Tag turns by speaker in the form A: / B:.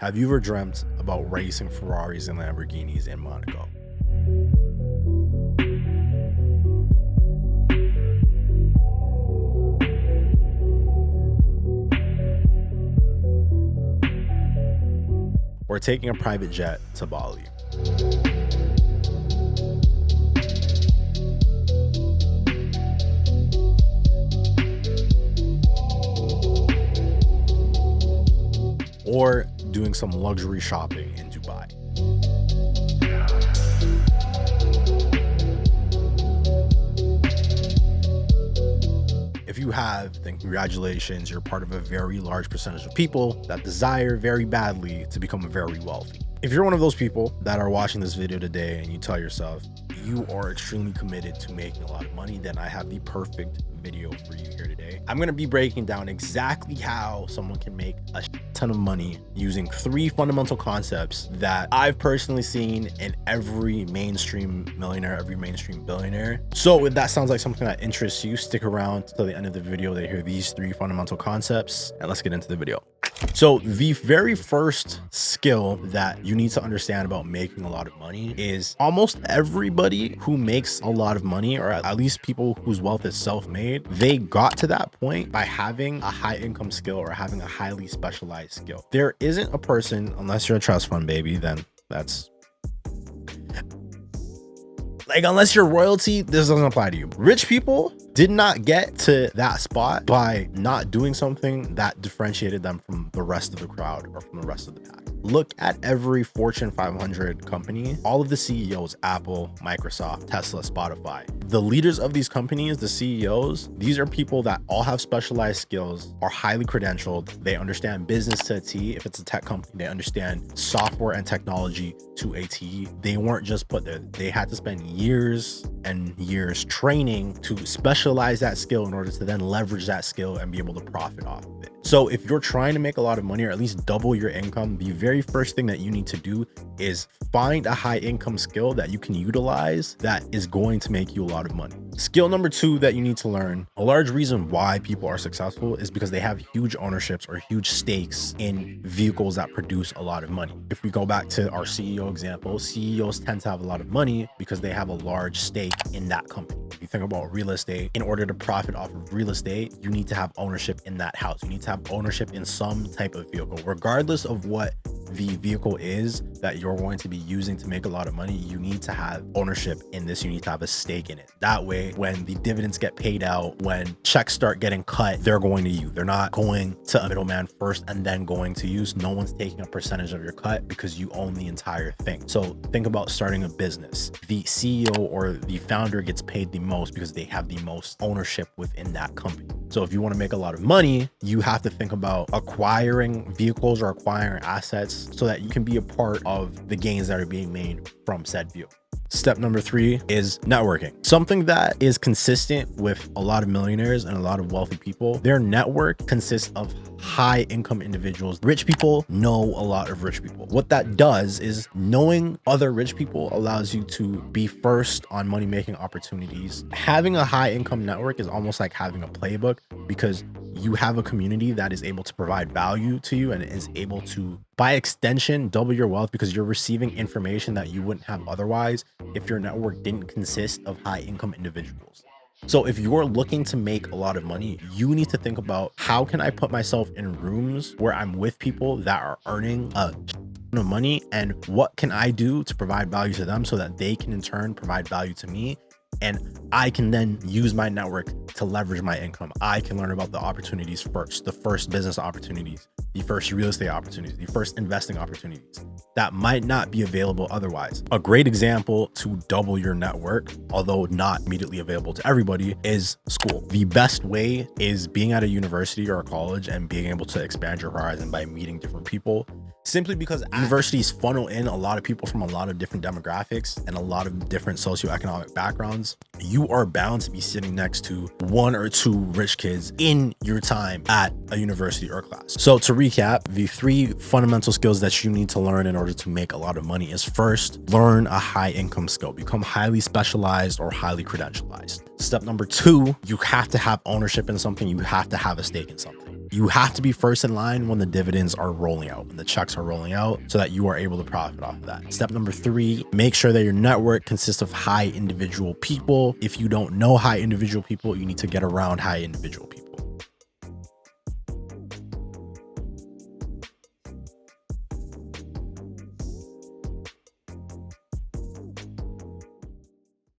A: Have you ever dreamt about racing Ferraris and Lamborghinis in Monaco? Or taking a private jet to Bali? Or doing some luxury shopping in Dubai? If you have, then congratulations, you're part of a very large percentage of people that desire very badly to become very wealthy. If you're one of those people that are watching this video today and you tell yourself you are extremely committed to making a lot of money, then I have the perfect video for you here today. I'm going to be breaking down exactly how someone can make a ton of money using 3 fundamental concepts that I've personally seen in every mainstream millionaire, every mainstream billionaire. So if that sounds like something that interests you, stick around till the end of the video to hear these 3 fundamental concepts, and let's get into the video. So the very first skill that you need to understand about making a lot of money is almost everybody who makes a lot of money, or at least people whose wealth is self-made, they got to that point by having a high income skill or having a highly specialized skill. There isn't a person, unless you're a trust fund baby, then that's like, unless you're royalty, this doesn't apply to you. Rich people did not get to that spot by not doing something that differentiated them from the rest of the crowd or from the rest of the pack. Look at every Fortune 500 company, all of the CEOs, Apple, Microsoft, Tesla, Spotify. The leaders of these companies, the CEOs, these are people that all have specialized skills, are highly credentialed. They understand business to a T. If it's a tech company, they understand software and technology to a T. They weren't just put there. They had to spend years and years training to specialize that skill in order to then leverage that skill and be able to profit off of it. So if you're trying to make a lot of money, or at least double your income, the very first thing that you need to do is find a high income skill that you can utilize that is going to make you a lot of money. Skill number 2 that you need to learn, a large reason why people are successful is because they have huge ownerships or huge stakes in vehicles that produce a lot of money. If we go back to our CEO example, CEOs tend to have a lot of money because they have a large stake in that company. If you think about real estate, in order to profit off of real estate, you need to have ownership in that house. You need to have ownership in some type of vehicle, regardless of what the vehicle is that you're going to be using to make a lot of money. You need to have ownership in this. You need to have a stake in it. That way, when the dividends get paid out, when checks start getting cut, they're going to you. They're not going to a middleman first and then going to you. No one's taking a percentage of your cut because you own the entire thing. So think about starting a business. The CEO or the founder gets paid the most because they have the most ownership within that company. So if you want to make a lot of money, you have to think about acquiring vehicles or acquiring assets so that you can be a part of the gains that are being made from said vehicle. Step number 3 is networking. Something that is consistent with a lot of millionaires and a lot of wealthy people. Their network consists of high income individuals. Rich people know a lot of rich people. What that does is knowing other rich people allows you to be first on money making opportunities. Having a high income network is almost like having a playbook because you have a community that is able to provide value to you and is able to, by extension, double your wealth because you're receiving information that you wouldn't have otherwise if your network didn't consist of high income individuals. So if you're looking to make a lot of money, you need to think about, how can I put myself in rooms where I'm with people that are earning a ton of money, and what can I do to provide value to them so that they can in turn provide value to me? And I can then use my network to leverage my income. I can learn about the opportunities first, the first business opportunities, the first real estate opportunities, the first investing opportunities that might not be available otherwise. A great example to double your network, although not immediately available to everybody, is school. The best way is being at a university or a college and being able to expand your horizon by meeting different people. Simply because universities funnel in a lot of people from a lot of different demographics and a lot of different socioeconomic backgrounds. You are bound to be sitting next to 1 or 2 rich kids in your time at a university or class. So to recap, the 3 fundamental skills that you need to learn in order to make a lot of money is, first, learn a high income skill. Become highly specialized or highly credentialized. Step number 2, you have to have ownership in something. You have to have a stake in something. You have to be first in line when the dividends are rolling out, when the checks are rolling out, so that you are able to profit off of that. Step number 3, make sure that your network consists of high individual people. If you don't know high individual people, you need to get around high individual people.